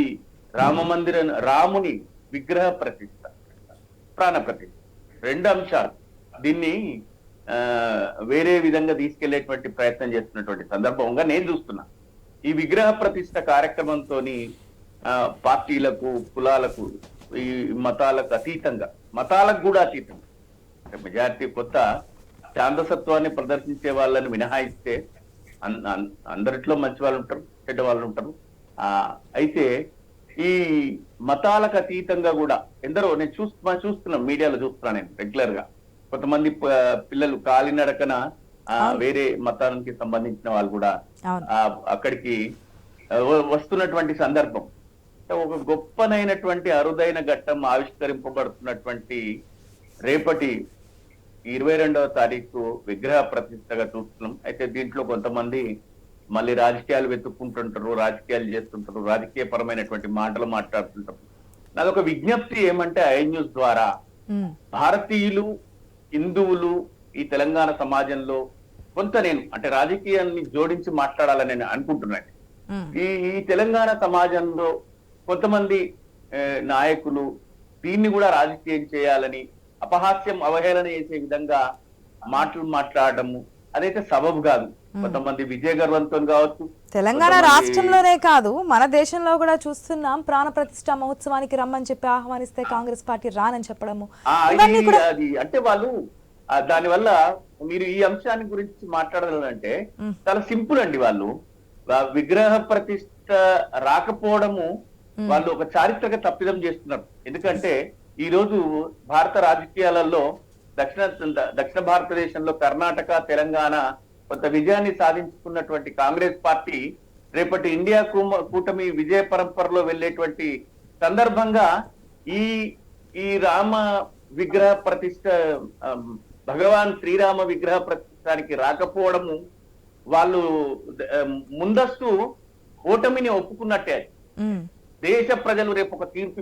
రామ మందిర, రాముని విగ్రహ ప్రతిష్ట, ప్రాణ ప్రతిష్ట, రెండు అంశాలు దీన్ని వేరే విధంగా తీసుకెళ్లేటువంటి ప్రయత్నం చేస్తున్నటువంటి సందర్భంగా నేను చూస్తున్నా. ఈ విగ్రహ ప్రతిష్ట కార్యక్రమంతో పార్టీలకు, కులాలకు, ఈ మతాలకు అతీతంగా, మతాలకు కూడా అతీతంగా మెజారిటీ కొత్త ఛాందసత్వాన్ని ప్రదర్శించే వాళ్ళని మినహాయిస్తే అందరిట్లో మంచి వాళ్ళు ఉంటారు, చెడ్డ వాళ్ళు ఉంటారు. అయితే
ఈ మతాలకు అతీతంగా కూడా ఎందరో నేను చూస్తున్నాను, మీడియాలో చూస్తున్నాను నేను రెగ్యులర్ గా. కొంతమంది పిల్లలు కాలినడకన వేరే మతానికి సంబంధించిన వాళ్ళు కూడా అక్కడికి వస్తున్నటువంటి సందర్భం. ఒక గొప్పనైనటువంటి అరుదైన ఘట్టం ఆవిష్కరింపబడుతున్నటువంటి రేపటి 22వ తారీఖు విగ్రహ ప్రతిష్టగా చూస్తున్నాం. అయితే దీంట్లో కొంతమంది మళ్ళీ రాజకీయాలు వెతుక్కుంటుంటారు, రాజకీయాలు చేస్తుంటారు, రాజకీయ పరమైనటువంటి మాటలు మాట్లాడుతుంటారు. నాదొక విజ్ఞప్తి ఏమంటే ఐ న్యూస్ ద్వారా భారతీయులు, హిందువులు ఈ తెలంగాణ సమాజంలో కొంత నేను అంటే రాజకీయాన్ని జోడించి మాట్లాడాలని నేను అనుకుంటున్నాను. ఈ తెలంగాణ సమాజంలో కొంతమంది నాయకులు దీన్ని కూడా రాజకీయం చేయాలని అపహాస్యం, అవహేళన చేసే విధంగా మాటలు మాట్లాడటము అదైతే సబబు కాదు. కొంతమంది విజయ గర్వంతో కావచ్చు,
తెలంగాణ రాష్ట్రంలోనే కాదు మన దేశంలో కూడా చూస్తున్నాం. ప్రాణ ప్రతిష్ఠ మహోత్సవానికి రమ్మని చెప్పి ఆహ్వానిస్తే కాంగ్రెస్ పార్టీ రానని చెప్పడము
అది అంటే వాళ్ళు దానివల్ల మీరు ఈ అంశాన్ని గురించి మాట్లాడాలంటే చాలా సింపుల్ అండి. వాళ్ళు విగ్రహ ప్రతిష్ఠ రాకపోవడము వాళ్ళు ఒక చారిత్రక తప్పిదం చేస్తున్నారు. ఎందుకంటే ఈ రోజు భారత రాజకీయాలలో దక్షిణ భారతదేశంలో కర్ణాటక, తెలంగాణ కొంత విజయాన్ని సాధించుకున్నటువంటి కాంగ్రెస్ పార్టీ రేపటి ఇండియా కూటమి విజయ పరంపరలో వెళ్ళేటువంటి సందర్భంగా ఈ రామ విగ్రహ ప్రతిష్ఠ, భగవాన్ శ్రీరామ విగ్రహ ప్రతిష్ఠానికి రాకపోవడము వాళ్ళు ముందస్తు ఓటమిని ఒప్పుకున్నట్టే. దేశ ప్రజలు రేపు ఒక తీర్పు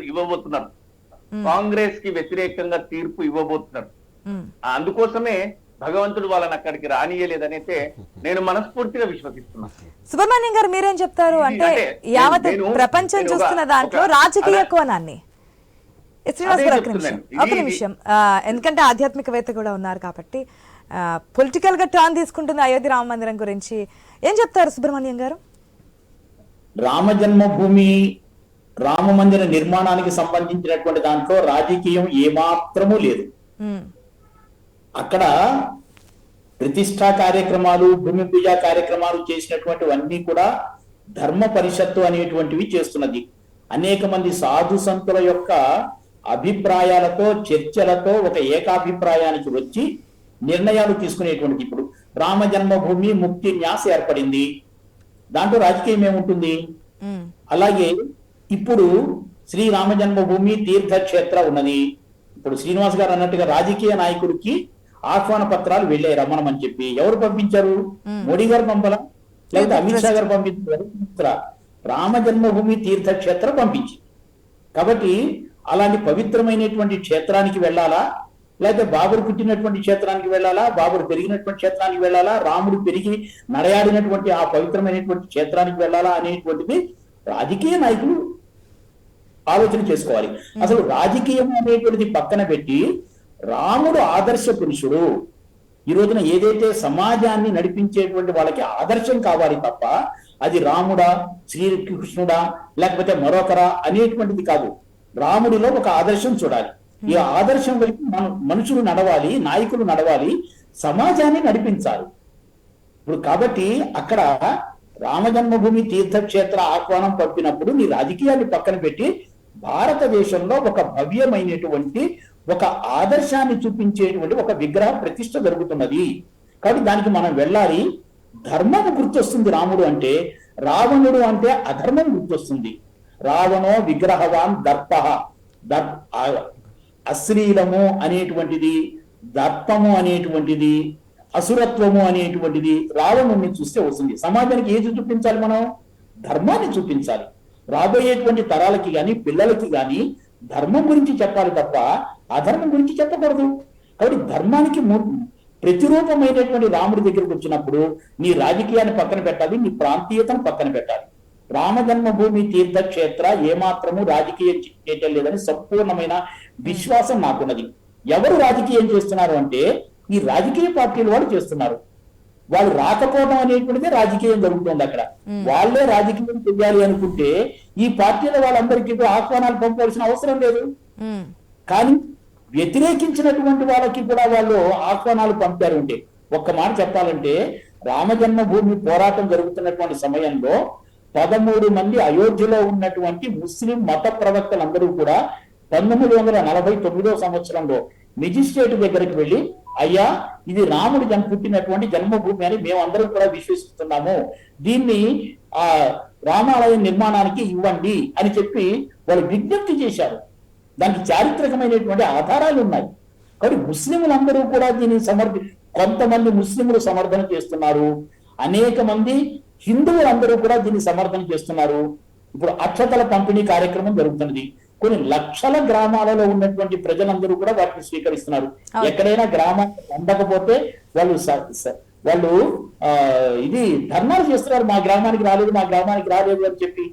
ఇవ్వబోతున్నారు, కాంగ్రెస్ కి వ్యతిరేకంగా తీర్పు ఇవ్వబోతున్నారు. అందుకోసమే భగవంతుడు వాళ్ళని అక్కడికి రానియలేదనైతే నేను మనస్ఫూర్తిగా విశ్వసిస్తున్నాను.
సుబ్రహ్మణ్యం గారు మీరేం చెప్తారు? అంటే యావత్ ప్రపంచం చూస్తున్న దాంట్లో రాజకీయ కోణాన్ని ఒక నిమిషం, ఎందుకంటే ఆధ్యాత్మికవేత్త కూడా ఉన్నారు కాబట్టి పొలిటికల్ గా టర్న్ తీసుకుంటుంది అయోధ్య రామ మందిరం గురించి ఏం చెప్తారు సుబ్రహ్మణ్యం గారు?
రామ జన్మభూమి రామ మందిర నిర్మాణానికి సంబంధించినటువంటి దాంట్లో రాజకీయం ఏమాత్రము లేదు. అక్కడ ప్రతిష్టా కార్యక్రమాలు, భూమి పూజ కార్యక్రమాలు చేసినటువంటివన్నీ కూడా ధర్మ పరిషత్తు అనేటువంటివి చేస్తున్నది. అనేక మంది సాధు సంతుల యొక్క అభిప్రాయాలతో, చర్చలతో ఒక ఏకాభిప్రాయానికి వచ్చి నిర్ణయాలు తీసుకునేటువంటిది. ఇప్పుడు రామ జన్మభూమి ముక్తి న్యాస ఏర్పడింది, దాంట్లో రాజకీయం ఏముంటుంది? అలాగే ఇప్పుడు శ్రీరామ జన్మభూమి తీర్థక్షేత్ర ఉన్నది. ఇప్పుడు శ్రీనివాస్ గారు అన్నట్టుగా రాజకీయ నాయకుడికి ఆహ్వాన పత్రాలు వెళ్ళాయి రమ్మనమని చెప్పి. ఎవరు పంపించారు? మోడీ గారు పంపలా, లేకపోతే అమిత్ షా గారు పంపించారు? రామ జన్మభూమి తీర్థక్షేత్ర పంపించి. కాబట్టి అలాంటి పవిత్రమైనటువంటి క్షేత్రానికి వెళ్ళాలా, లేకపోతే బాబురు పుట్టినటువంటి క్షేత్రానికి వెళ్ళాలా, బాబురు పెరిగినటువంటి క్షేత్రానికి వెళ్ళాలా, రాముడు పెరిగి నడయాడినటువంటి ఆ పవిత్రమైనటువంటి క్షేత్రానికి వెళ్ళాలా అనేటువంటిది రాజకీయ నాయకులు ఆలోచన చేసుకోవాలి. అసలు రాజకీయం అనేటువంటిది పక్కన పెట్టి రాముడు ఆదర్శ పురుషుడు. ఈ రోజున ఏదైతే సమాజాన్ని నడిపించేటువంటి వాళ్ళకి ఆదర్శం కావాలి తప్ప అది రాముడా, శ్రీకృష్ణుడా, లేకపోతే మరొకరా అనేటువంటిది కాదు. రాముడిలో ఒక ఆదర్శం చూడాలి. ఈ ఆదర్శం వైపు మనుషులు నడవాలి, నాయకులు నడవాలి, సమాజాన్ని నడిపించాలి. ఇప్పుడు కాబట్టి అక్కడ రామ జన్మభూమి తీర్థక్షేత్ర ఆహ్వానం పంపినప్పుడు నీ రాజకీయాన్ని పక్కన పెట్టి భారతదేశంలో ఒక భవ్యమైనటువంటి ఒక ఆదర్శాన్ని చూపించేటువంటి ఒక విగ్రహ ప్రతిష్ఠ జరుగుతున్నది. కాబట్టి దానికి మనం వెళ్ళాలి. ధర్మం గుర్తొస్తుంది రాముడు అంటే, రావణుడు అంటే అధర్మం గుర్తొస్తుంది. రావణో విగ్రహవాన్ దర్ప, అశ్లీలము అనేటువంటిది, దర్పము అనేటువంటిది, అసురత్వము అనేటువంటిది రావణుడిని చూస్తే వస్తుంది. సమాజానికి ఏది చూపించాలి? మనం ధర్మాన్ని చూపించాలి. రాబోయేటువంటి తరాలకి కానీ పిల్లలకి కానీ ధర్మం గురించి చెప్పాలి తప్ప అధర్మం గురించి చెప్పకూడదు. కాబట్టి ధర్మానికి ప్రతిరూపమైనటువంటి రాముడి దగ్గరికి వచ్చినప్పుడు నీ రాజకీయాన్ని పక్కన పెట్టాలి, నీ ప్రాంతీయతను పక్కన పెట్టాలి. రామ జన్మభూమి తీర్థక్షేత్ర ఏమాత్రము రాజకీయం చేయటం లేదని సంపూర్ణమైన విశ్వాసం నాకున్నది. ఎవరు రాజకీయం చేస్తున్నారు అంటే ఈ రాజకీయ పార్టీలు వాళ్ళు చేస్తున్నారు. వాళ్ళు రాకపోవడం అనేటువంటిది రాజకీయం జరుగుతుంది. అక్కడ వాళ్ళే రాజకీయం చెయ్యాలి అనుకుంటే ఈ పార్టీల వాళ్ళందరికీ ఆహ్వానాలు పంపవలసిన అవసరం లేదు. కానీ వ్యతిరేకించినటువంటి వాళ్ళకి కూడా వాళ్ళు ఆహ్వానాలు పంపారు. ఉంటే ఒక్క మాట చెప్పాలంటే రామ జన్మభూమి పోరాటం జరుగుతున్నటువంటి సమయంలో 13 మంది అయోధ్యలో ఉన్నటువంటి ముస్లిం మత ప్రవక్తలందరూ కూడా 1949 సంవత్సరంలో మెజిస్ట్రేట్ దగ్గరికి వెళ్ళి, అయ్యా ఇది రాముడు పుట్టినటువంటి జన్మభూమి అని మేమందరం కూడా విశ్వసిస్తున్నాము, దీన్ని ఆ రామాలయం నిర్మాణానికి ఇవ్వండి అని చెప్పి వాళ్ళు విజ్ఞప్తి చేశారు. దానికి చారిత్రకమైనటువంటి ఆధారాలు ఉన్నాయి. కాబట్టి ముస్లింలందరూ కూడా దీన్ని కొంతమంది ముస్లింలు సమర్థన చేస్తున్నారు, అనేక మంది హిందువులందరూ కూడా దీన్ని సమర్థన చేస్తున్నారు. ఇప్పుడు అక్షతల పంపిణీ కార్యక్రమం జరుగుతున్నది. కొన్ని లక్షల గ్రామాలలో ఉన్నటువంటి ప్రజలందరూ కూడా వాటిని స్వీకరిస్తున్నారు. ఎక్కడైనా గ్రామం అందకపోతే వాళ్ళు ఇది ధర్నాలు చేస్తున్నారు, మా గ్రామానికి రాలేదు అని చెప్పి.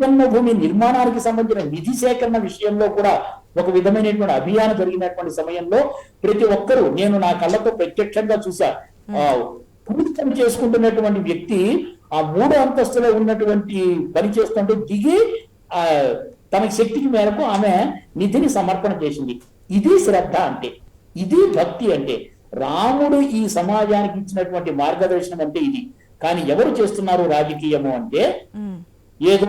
జన్మభూమి నిర్మాణానికి సంబంధించిన నిధి సేకరణ విషయంలో కూడా ఒక విధమైనటువంటి అభియానం జరిగినటువంటి సమయంలో ప్రతి ఒక్కరూ, నేను నా కళ్ళతో ప్రత్యక్షంగా చూసా, పూర్తి చేసుకుంటున్నటువంటి వ్యక్తి ఆ 3వ అంతస్తులో ఉన్నటువంటి పని చేస్తుంటే దిగి తన శక్తికి మేరకు ఆమె నిధిని సమర్పణ చేసింది. ఇది శ్రద్ధ అంటే, ఇది భక్తి అంటే. రాముడు ఈ సమాజానికి ఇచ్చినటువంటి మార్గదర్శనం అంటే ఇది. కానీ ఎవరు చేస్తున్నారు రాజకీయము అంటే, ఏదో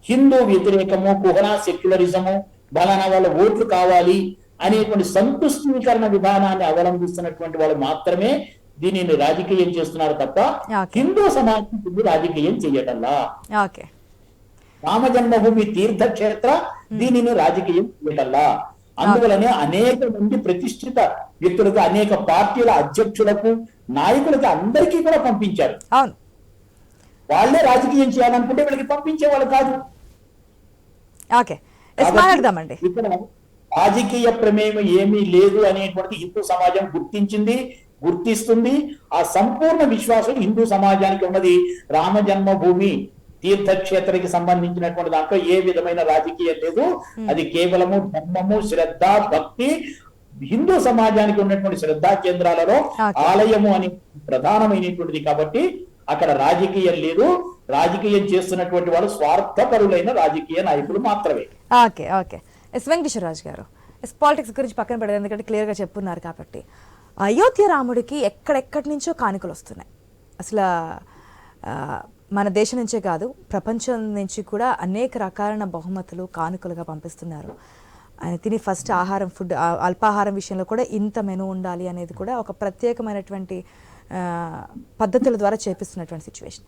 హిందూ వ్యతిరేకము, కుహనా సెక్యులరిజము, బలానా వాళ్ళ ఓట్లు కావాలి అనేటువంటి సంతుష్టీకరణ విధానాన్ని అవలంబిస్తున్నటువంటి వాళ్ళు మాత్రమే దీనిని రాజకీయం చేస్తున్నారు తప్ప హిందూ సమాజం రాజకీయం చేయటల్లా. రామ జన్మభూమి తీర్థక్షేత్ర దీనిని రాజకీయం చేయటల్లా. అందువలనే అనేక మంది ప్రతిష్ఠిత వ్యక్తులకు, అనేక పార్టీల అధ్యక్షులకు, నాయకులకు అందరికీ కూడా పంపించారు. వాళ్ళే రాజకీయం చేయాలనుకుంటే వీళ్ళకి పంపించే వాళ్ళు కాదు. ఇక్కడ రాజకీయ ప్రమేయం ఏమీ లేదు అనేటువంటి హిందూ సమాజం గుర్తిస్తుంది. ఆ సంపూర్ణ విశ్వాసం హిందూ సమాజానికి ఉన్నది. రామ జన్మభూమి తీర్థక్షేత్రకి సంబంధించినటువంటి దాంట్లో ఏ విధమైన రాజకీయం లేదు. అది కేవలము ధర్మము, శ్రద్ధ, భక్తి. హిందూ సమాజానికి ఉన్నటువంటి శ్రద్ధా కేంద్రాలలో ఆలయము అని ప్రధానమైనటువంటిది. కాబట్టి అక్కడ రాజకీయం లేదు. రాజకీయం చేస్తున్నటువంటి వాళ్ళు స్వార్థపరులైన రాజకీయ నాయకులు మాత్రమే.
వెంకటేశ్వరరాజు గారు, పాలిటిక్స్ గురించి పక్కన పెడదాం, ఎందుకంటే క్లియర్ గా చెప్పున్నారు కాబట్టి. అయోధ్య రాముడికి ఎక్కడెక్కడి నుంచో కానుకలు వస్తున్నాయి. అసలు మన దేశం నుంచే కాదు, ప్రపంచం నుంచి కూడా అనేక రకాలైన బహుమతులు కానుకలుగా పంపిస్తున్నారు. ఆయన తిని ఫస్ట్ ఫుడ్ అల్పాహారం విషయంలో కూడా ఇంత మెనూ ఉండాలి అనేది కూడా ఒక ప్రత్యేకమైనటువంటి పద్ధతుల ద్వారా చేపిస్తున్నటువంటి సిచ్యువేషన్.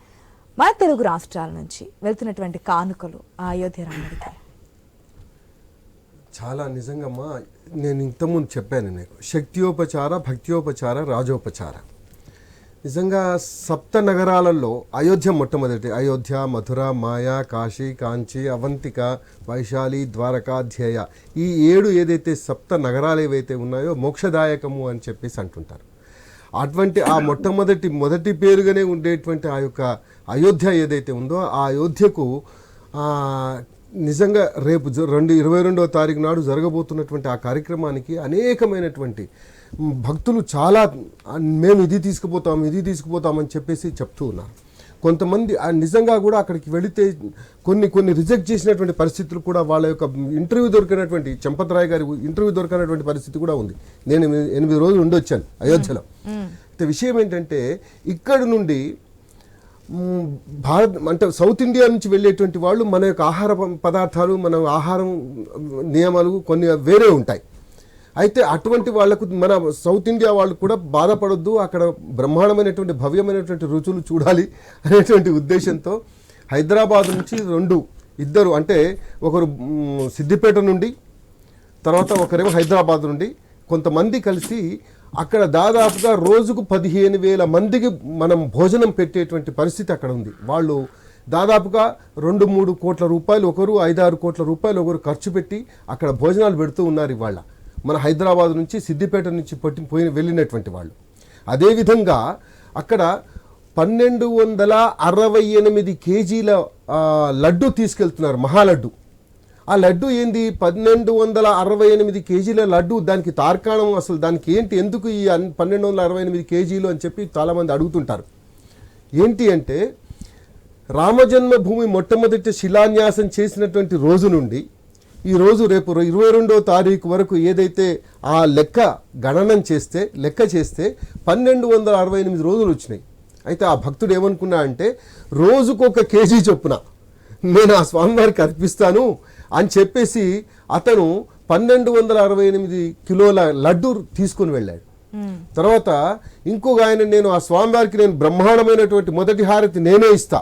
మన తెలుగు రాష్ట్రాల నుంచి వెళ్తున్నటువంటి కానుకలు ఆ అయోధ్య రాముడికి
చాలా నిజంగా నేను ఇంతకుముందు చెప్పాను, నీకు శక్తియోపచార, భక్తియోపచార, రాజోపచార. నిజంగా 7 నగరాలలో అయోధ్య మొట్టమొదటి. అయోధ్య, మధుర, మాయా, కాశీ, కాంచి, అవంతిక, వైశాలి, ద్వారకాధ్యేయ, ఈ 7 ఏదైతే 7 నగరాలు ఏవైతే ఉన్నాయో మోక్షదాయకము అని చెప్పేసి అంటుంటారు. అటువంటి ఆ మొదటి పేరుగానే ఉండేటువంటి ఆ యొక్క అయోధ్య ఏదైతే ఉందో ఆ అయోధ్యకు నిజంగా రేపు 22వ తారీఖు నాడు జరగబోతున్నటువంటి ఆ కార్యక్రమానికి అనేకమైనటువంటి భక్తులు చాలా మేము ఇది తీసుకుపోతామని చెప్పేసి చెప్తూ ఉన్నారు. కొంతమంది నిజంగా కూడా అక్కడికి వెళితే కొన్ని రిజెక్ట్ చేసినటువంటి పరిస్థితులు కూడా, వాళ్ళ యొక్క ఇంటర్వ్యూ దొరికినటువంటి చంపతరాయ్ గారి ఇంటర్వ్యూ దొరికినటువంటి పరిస్థితి కూడా ఉంది. నేను 8 రోజులు ఉండొచ్చాను అయోధ్యలో. అయితే విషయం ఏంటంటే, ఇక్కడ నుండి అంటే సౌత్ ఇండియా నుంచి వెళ్ళేటువంటి వాళ్ళు మన యొక్క ఆహార పదార్థాలు, మన ఆహారం నియమాలు కొన్ని వేరే ఉంటాయి. అయితే అటువంటి వాళ్లకు మన సౌత్ ఇండియా వాళ్ళు కూడా బాధపడొద్దు, అక్కడ బ్రహ్మాండమైనటువంటి భవ్యమైనటువంటి రుచులు చూడాలి అనేటువంటి ఉద్దేశంతో హైదరాబాద్ నుంచి ఇద్దరు అంటే ఒకరు సిద్దిపేట నుండి, తర్వాత ఒకరేమో హైదరాబాద్ నుండి, కొంతమంది కలిసి అక్కడ దాదాపుగా రోజుకు 15,000 మందికి మనం భోజనం పెట్టేటువంటి పరిస్థితి అక్కడ ఉంది. వాళ్ళు దాదాపుగా 2-3 కోట్ల రూపాయలు ఒకరు, 5-6 కోట్ల రూపాయలు ఒకరు ఖర్చు పెట్టి అక్కడ భోజనాలు పెడుతూ ఉన్నారు ఇవాళ. మన హైదరాబాద్ నుంచి సిద్దిపేట నుంచి వెళ్ళినటువంటి వాళ్ళు. అదేవిధంగా అక్కడ 1268 కేజీల లడ్డు తీసుకెళ్తున్నారు, మహాలడ్డు. ఆ లడ్డు ఏంది? 1268 కేజీల లడ్డు. దానికి తార్కాణం అసలు దానికి ఏంటి, ఎందుకు ఈ 1268 కేజీలు అని చెప్పి చాలామంది అడుగుతుంటారు. ఏంటి అంటే, రామజన్మభూమి మొట్టమొదటి శిలాన్యాసం చేసినటువంటి రోజు నుండి ఈ రోజు రేపు 22వ తారీఖు వరకు ఏదైతే ఆ లెక్క చేస్తే 1268 రోజులు వచ్చినాయి. అయితే ఆ భక్తుడు ఏమనుకున్నా అంటే రోజుకొక కేజీ చొప్పున నేను ఆ స్వామివారికి అర్పిస్తాను అని చెప్పేసి అతను 1268 కిలోల లడ్డు తీసుకుని వెళ్ళాడు. తర్వాత ఇంకొక ఆయన నేను ఆ స్వామివారికి నేను బ్రహ్మాండమైనటువంటి మొదటి హారతి నేనే ఇస్తా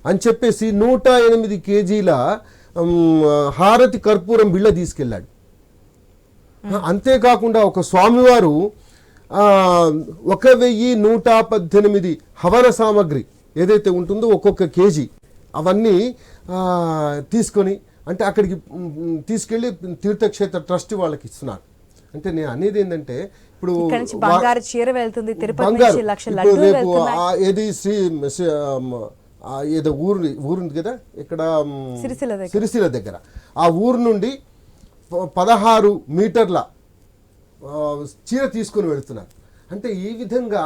అని చెప్పేసి 108 కేజీల హారతి కర్పూరం బిళ్ళ తీసుకెళ్ళాడు. అంతేకాకుండా ఒక స్వామివారు 1118 హవన సామగ్రి ఏదైతే ఉంటుందో ఒక్కొక్క కేజీ అవన్నీ తీసుకొని అంటే అక్కడికి తీసుకెళ్లి తీర్థక్షేత్ర ట్రస్ట్ వాళ్ళకి ఇస్తున్నారు. అంటే నేను అనేది ఏంటంటే ఇప్పుడు
ఇక్కడ నుంచి బంగారు చీర వెళ్తుంది, తిరుపతి
బంగారు
నుంచి లక్ష
ఇప్పుడు
లడ్డూలు
రేపు
వెళ్తున్నాయి.
ఏది ఏదో ఊరుంది కదా ఇక్కడ సిరిసిల్ల దగ్గర ఆ ఊరు నుండి 16 మీటర్ల చీర తీసుకుని వెళుతున్నారు. అంటే ఈ విధంగా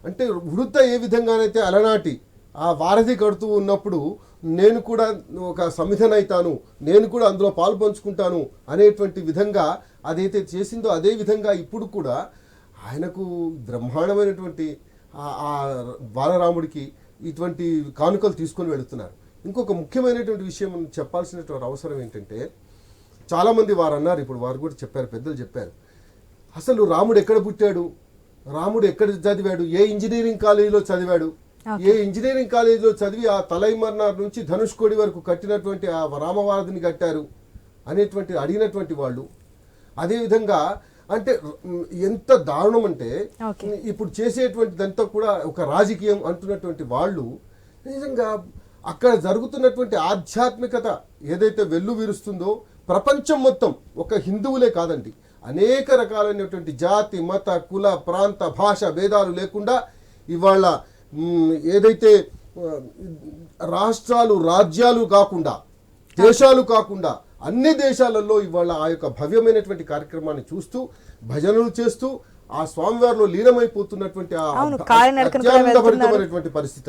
అంటే వృత్త ఏ విధంగానైతే అలనాటి ఆ వారధి కడుతూ ఉన్నప్పుడు నేను కూడా ఒక సమిధనైతాను, నేను కూడా అందులో పాలు పంచుకుంటాను అనేటువంటి విధంగా అదైతే చేసిందో అదే విధంగా ఇప్పుడు కూడా ఆయనకు బ్రహ్మాండమైనటువంటి ఆ బాలరాముడికి ఇటువంటి కానుకలు తీసుకొని వెళుతున్నారు. ఇంకొక ముఖ్యమైనటువంటి విషయం చెప్పాల్సినటువంటి అవసరం ఏంటంటే చాలామంది వారు అన్నారు, ఇప్పుడు వారు కూడా చెప్పారు, పెద్దలు చెప్పారు, అసలు రాముడు ఎక్కడ పుట్టాడు, రాముడు ఎక్కడ చదివాడు, ఏ ఇంజనీరింగ్ కాలేజీలో చదివాడు, ఏ ఇంజనీరింగ్ కాలేజీలో చదివి ఆ తలైమర్నార్ నుంచి ధనుష్కోడి వరకు కట్టినటువంటి ఆ రామవారధిని కట్టారు అనేటువంటి అడిగినటువంటి వాళ్ళు. అదేవిధంగా అంటే ఎంత దారుణం అంటే ఇప్పుడు చేసేటువంటిదంతా కూడా ఒక రాజకీయం అంటున్నటువంటి వాళ్ళు నిజంగా అక్కడ జరుగుతున్నటువంటి ఆధ్యాత్మికత ఏదైతే వెల్లు విరుస్తుందో ప్రపంచం మొత్తం ఒక హిందువులే కాదండి, అనేక రకాలైనటువంటి జాతి మత కుల ప్రాంత భాష భేదాలు లేకుండా ఇవాళ ఏదైతే రాష్ట్రాలు రాజ్యాలు కాకుండా దేశాలు కాకుండా అన్ని దేశాలలో ఇవాళ ఆ యొక్క భవ్యమైనటువంటి కార్యక్రమాన్ని చూస్తూ భజనలు చేస్తూ ఆ స్వామివారిలో లీనమైపోతున్నటువంటి ఆ అత్యంత పరిస్థితి.